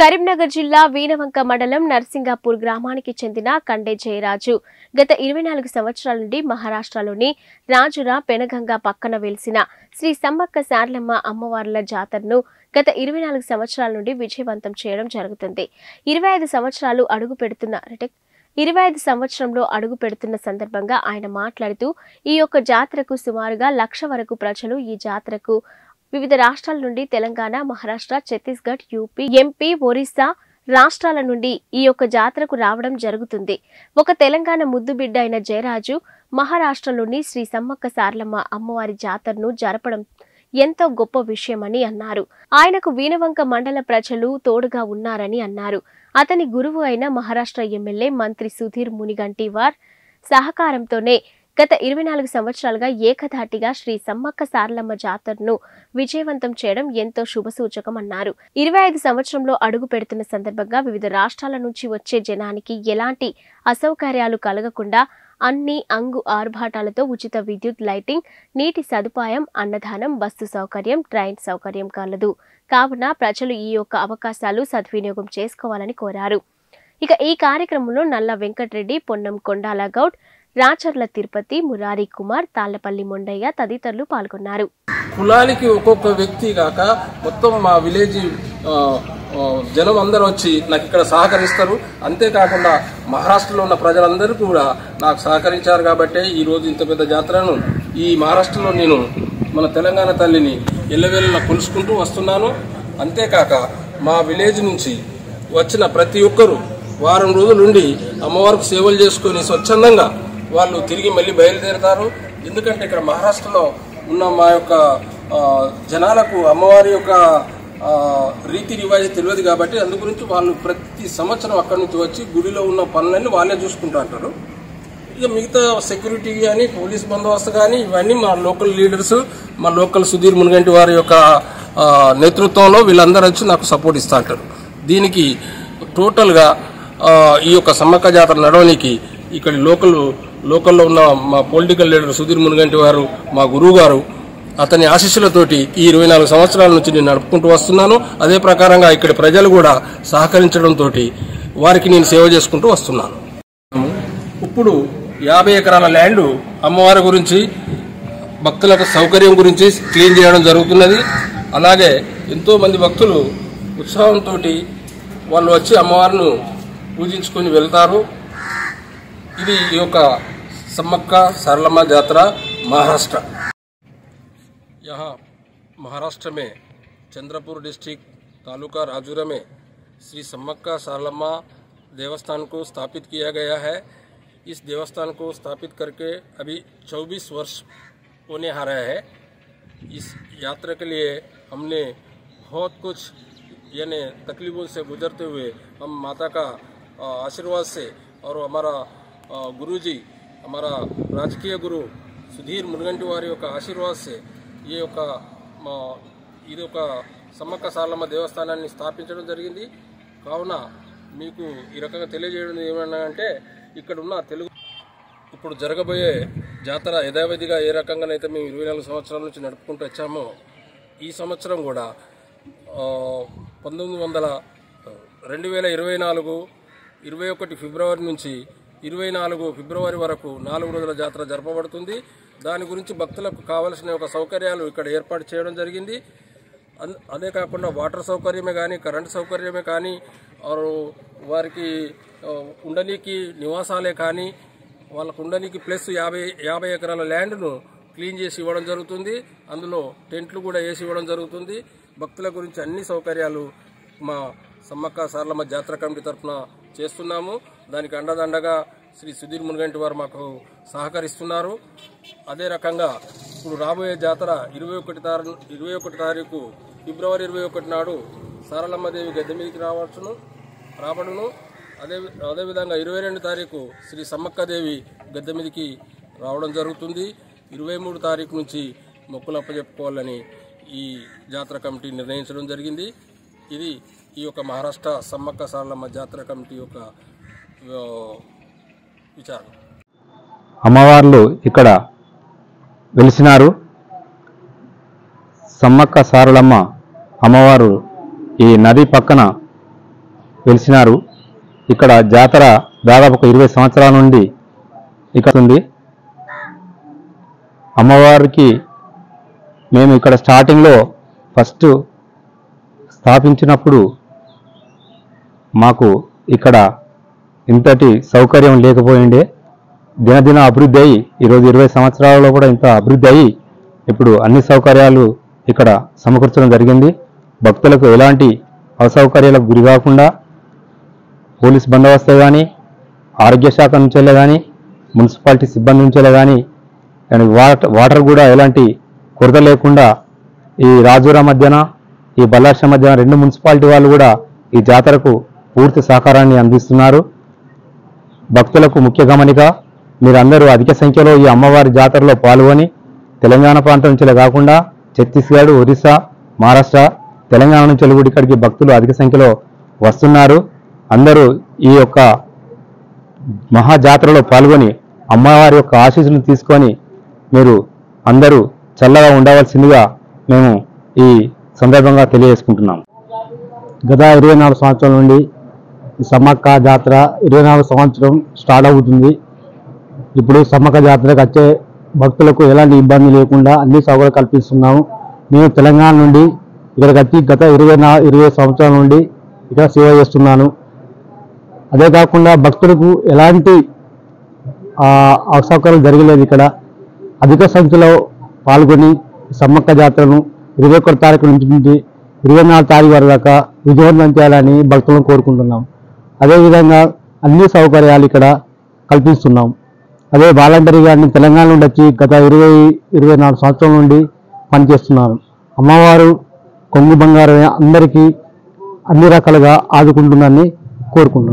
కరీంనగర్ జిల్లా వీణవంక మండలం నర్సింగాపూర్ గ్రామానికి చెందిన కండే జయరాజు గత 24 సంవత్సరాల నుండి మహారాష్ట్రలోని రాజురా పెనగంగా పక్కన వెలిసిన శ్రీ సమ్మక్క సారలమ్మ అమ్మవార్ల జాతరను గత 24 సంవత్సరాల నుండి విజయవంతం చేయడం జరుగుతుంది. 25 సంవత్సరాలు అడుగు పెడుతున్న సందర్భంగా ఆయన మాట్లాడుతూ ఈ యొక్క జాతరకు సుమారుగా 1,00,000 వరకు ప్రజలు ఈ జాతరకు వివిధ రాష్ట్రాల నుండి తెలంగాణ, మహారాష్ట్ర, ఛత్తీస్గఢ్, యూపీ, ఎంపీ, ఒరిస్సా రాష్ట్రాల నుండి ఈ యొక్క జాతరకు రావడం జరుగుతుంది. ఒక తెలంగాణ ముద్దుబిడ్డ అయిన జయరాజు మహారాష్ట్రలోని శ్రీ సమ్మక్క సారలమ్మ అమ్మవారి జాతరను జరపడం ఎంతో గొప్ప విషయమని అన్నారు. ఆయనకు వీణవంక మండల ప్రజలు తోడుగా ఉన్నారని అన్నారు. అతని గురువు అయిన మహారాష్ట్ర ఎమ్మెల్యే మంత్రి సుధీర్ మునిగంటివార్ సహకారంతోనే గత 24 సంవత్సరాలుగా ఏకధాటిగా శ్రీ సమ్మక్క సారలమ్మ జాతరను విజయవంతం చేయడం ఎంతో శుభసూచకమన్నారు. 25 సంవత్సరంలో అడుగు పెడుతున్న సందర్భంగా వివిధ రాష్ట్రాల నుంచి వచ్చే జనానికి ఎలాంటి అసౌకర్యాలు కలగకుండా అన్ని ఆర్భాటాలతో ఉచిత విద్యుత్, లైటింగ్, నీటి సదుపాయం, అన్నదానం, బస్సు సౌకర్యం, ట్రైన్ సౌకర్యం కలదు. కావున ప్రజలు ఈ యొక్క అవకాశాలు సద్వినియోగం చేసుకోవాలని కోరారు. ఇక ఈ కార్యక్రమంలో నల్ల వెంకటరెడ్డి, పొన్నం కొండాల గౌడ్, రాచర్ల తిరుపతి, మురారి కుమార్, తాళ్లపల్లి మొండయ్య తదితరులు పాల్గొన్నారు. కులానికి ఒక్కొక్క వ్యక్తి కాక మొత్తం మా విలేజ్ జనం అందరూ వచ్చి నాకు ఇక్కడ సహకరిస్తారు. అంతేకాకుండా మహారాష్ట్రలో ఉన్న ప్రజలందరూ కూడా నాకు సహకరించారు కాబట్టి ఈ రోజు ఇంత పెద్ద జాతరను ఈ మహారాష్ట్రలో నేను మన తెలంగాణ తల్లిని ఎల్లవేళలా కొలుసుకుంటూ వస్తున్నాను. అంతేకాక మా విలేజ్ నుంచి వచ్చిన ప్రతి ఒక్కరూ వారం రోజుల నుండి అమ్మవారికి సేవలు చేసుకుని స్వచ్ఛందంగా వాళ్ళు తిరిగి మళ్ళీ బయలుదేరుతారు. ఎందుకంటే ఇక్కడ మహారాష్ట్రలో ఉన్న మా యొక్క జనాలకు అమ్మవారి యొక్క రీతి రివాజు తెలియదు కాబట్టి అందు గురించి వాళ్ళు ప్రతి సంవత్సరం అక్కడి నుంచి వచ్చి గుడిలో ఉన్న పనులన్నీ వాళ్ళే చూసుకుంటూ అంటారు. ఇక మిగతా సెక్యూరిటీ కానీ, పోలీస్ బందోబస్తు కానీ ఇవన్నీ మా లోకల్ లీడర్స్, మా లోకల్ సుధీర్ మునిగంటి వారి యొక్క నేతృత్వంలో వీళ్ళందరూ వచ్చి నాకు సపోర్ట్ ఇస్తూ అంటారు. దీనికి టోటల్గా ఈ యొక్క సమ్మక్క జాతర నడవడానికి ఇక్కడ లోకల్లో ఉన్న మా పొలిటికల్ లీడర్ సుధీర్ మునిగంటి వారు, మా గురువు గారు, అతని ఆశీస్సులతోటి ఈ 24 సంవత్సరాల నుంచి నేను నడుపుకుంటూ వస్తున్నాను. అదే ప్రకారంగా ఇక్కడ ప్రజలు కూడా సహకరించడంతో వారికి నేను సేవ చేసుకుంటూ వస్తున్నాను. ఇప్పుడు 50 ఎకరాల ల్యాండ్ అమ్మవారి గురించి, భక్తులకు సౌకర్యం గురించి క్లీన్ చేయడం జరుగుతున్నది. అలాగే ఎంతో మంది భక్తులు ఉత్సాహంతో వాళ్ళు వచ్చి అమ్మవారిని పూజించుకొని వెళ్తారు. ఇది ఈ యొక్క సమ్మక్క सारलम्मा यात्रा महाराष्ट्र। यहाँ महाराष्ट्र में चंद्रपुर डिस्ट्रिक्ट तालुका राजूरा में श्री सమ్మక్క सारलम्मा देवस्थान को स्थापित किया गया है। इस देवस्थान को स्थापित करके अभी 24 वर्ष होने आ रहा है। इस यात्रा के लिए हमने बहुत कुछ यानी तकलीफों से गुजरते हुए हम माता का आशीर्वाद से और हमारा गुरुजी, हमारा राजकीय गुरु सुधीर मुनगंटी वारी యొక్క ఆశీర్వాద से ఈ యొక్క సమ్మక్క సారలమ్మ దేవస్థానాన్ని స్థాపించడం జరిగింది। కావున మీకు ఈ రకంగా తెలియజేయడం ఏమన్నా అంటే ఇక్కడ ఉన్న తెలుగు ఇప్పుడు జరగబోయే జాతర యథావిధిగా ఏ రకంగానైతే మేము 24 సంవత్సరాల నుంచి నడుపుకుంటూ వచ్చామో ఈ సంవత్సరం కూడా 2024 21 ఫిబ్రవరి నుంచి 24 ఫిబ్రవరి వరకు 4 రోజుల జాతర జరపబడుతుంది। దాని గురించి భక్తులకు కావాల్సిన ఒక సౌకర్యాలు ఇక్కడ ఏర్పాటు చేయడం జరిగింది। అదే కాకుండా వాటర్ సౌకర్యమే కానీ, కరెంట్ సౌకర్యమే కానీ, వారికి ఉండడానికి నివాసాలే కానీ, వాళ్ళకు ఉండడానికి ప్లస్ 50 ఎకరాల ల్యాండ్ను క్లీన్ చేసి ఇవ్వడం జరుగుతుంది। అందులో టెంట్లు కూడా వేసి ఇవ్వడం జరుగుతుంది। భక్తుల గురించి అన్ని సౌకర్యాలు మా సమ్మక్క సారలమ్మ జాతర కమిటీ తరఫున చేస్తున్నాము। దానికి అండదండగా శ్రీ సుధీర్ మునగంటి వారు మాకు సహకరిస్తున్నారు। అదే రకంగా ఇప్పుడు రాబోయే జాతర 21 తారీఖు ఫిబ్రవరి 21 నాడు సారలమ్మదేవి గద్దె మీదకి రాబడును। అదేవిధంగా 22 తారీఖు శ్రీ సమ్మక్కదేవి గద్దె మీదకి రావడం జరుగుతుంది। 23 తారీఖు నుంచి మొక్కులు అప్పచెప్పుకోవాలని ఈ జాతర కమిటీ నిర్ణయించడం జరిగింది। ఇది ఈ యొక్క మహారాష్ట్ర సమ్మక్క సారలమ్మ జాతర కమిటీ యొక్క విచారం। అమ్మవార్లు ఇక్కడ వెలిసినారు। సమ్మక్క సారలమ్మ అమ్మవారు ఈ నది పక్కన వెలిసినారు. ఇక్కడ జాతర దాదాపు 20 సంవత్సరాల నుండి ఇక్కడ ఉంది. అమ్మవారికి మేము ఇక్కడ స్టార్టింగ్లో ఫస్ట్ స్థాపించినప్పుడు మాకు ఇక్కడ ఇంతటి సౌకర్యం లేకపోయిండే. దినదిన అభివృద్ధి అయ్యి ఈరోజు 20 సంవత్సరాలలో కూడా ఇంత అభివృద్ధి అయ్యి ఇప్పుడు అన్ని సౌకర్యాలు ఇక్కడ సమకూర్చడం జరిగింది. భక్తులకు ఎలాంటి అసౌకర్యాలకు గురి కాకుండా పోలీస్ బందోబస్తే కానీ, ఆరోగ్య శాఖ నుంచెలే కానీ, మున్సిపాలిటీ సిబ్బంది నుంచెలే కానీ, అండ్ వాటర్ కూడా ఎలాంటి కొరత లేకుండా ఈ రాజూరా మధ్యన ఈ బల్లార్ష మధ్యన 2 మున్సిపాలిటీ వాళ్ళు కూడా ఈ జాతరకు పూర్తి సహకారాన్ని అందిస్తున్నారు. భక్తులకు ముఖ్య గమనిక, మీరందరూ అధిక సంఖ్యలో ఈ అమ్మవారి జాతరలో పాల్గొని తెలంగాణ ప్రాంతం నుంచి కాకుండా ఛత్తీస్గఢ్, ఒరిస్సా, మహారాష్ట్ర, తెలంగాణ నుంచి కూడా ఇక్కడికి భక్తులు అధిక సంఖ్యలో వస్తున్నారు. అందరూ ఈ యొక్క మహాజాతరలో పాల్గొని అమ్మవారి యొక్క ఆశీస్సులను తీసుకొని మీరు అందరూ చల్లగా ఉండవలసిందిగా మేము ఈ సందర్భంగా తెలియజేసుకుంటున్నాం. గత 24 సంవత్సరాల నుండి ఈ సమ్మక్క జాతర 24 సంవత్సరం స్టార్ట్ అవుతుంది. ఇప్పుడు సమ్మక్క జాతరకు వచ్చే భక్తులకు ఎలాంటి ఇబ్బంది లేకుండా అన్ని సౌకర్యాలు కల్పిస్తున్నాము. నేను తెలంగాణ నుండి ఇక్కడికి వచ్చి గత 20 సంవత్సరాల నుండి ఇక్కడ సేవ చేస్తున్నాను. అదే కాకుండా భక్తులకు ఎలాంటి అసౌకర్యాలు జరగలేదు. ఇక్కడ అధిక సంఖ్యలో పాల్గొని సమ్మక్క జాతరను 21 తారీఖు నుంచి 24 తారీఖు వరకు దాకా విజయవంతం చేయాలని భక్తులను కోరుకుంటున్నాం. అదేవిధంగా అన్ని సౌకర్యాలు ఇక్కడ కల్పిస్తున్నాం. అదే వాలంటరీగా తెలంగాణ నుండి వచ్చి గత 24 సంవత్సరాల నుండి పనిచేస్తున్నాను. అమ్మవారు కొంగు బంగారం అందరికీ అన్ని రకాలుగా ఆదుకుంటుందని కోరుకుంటున్నాను.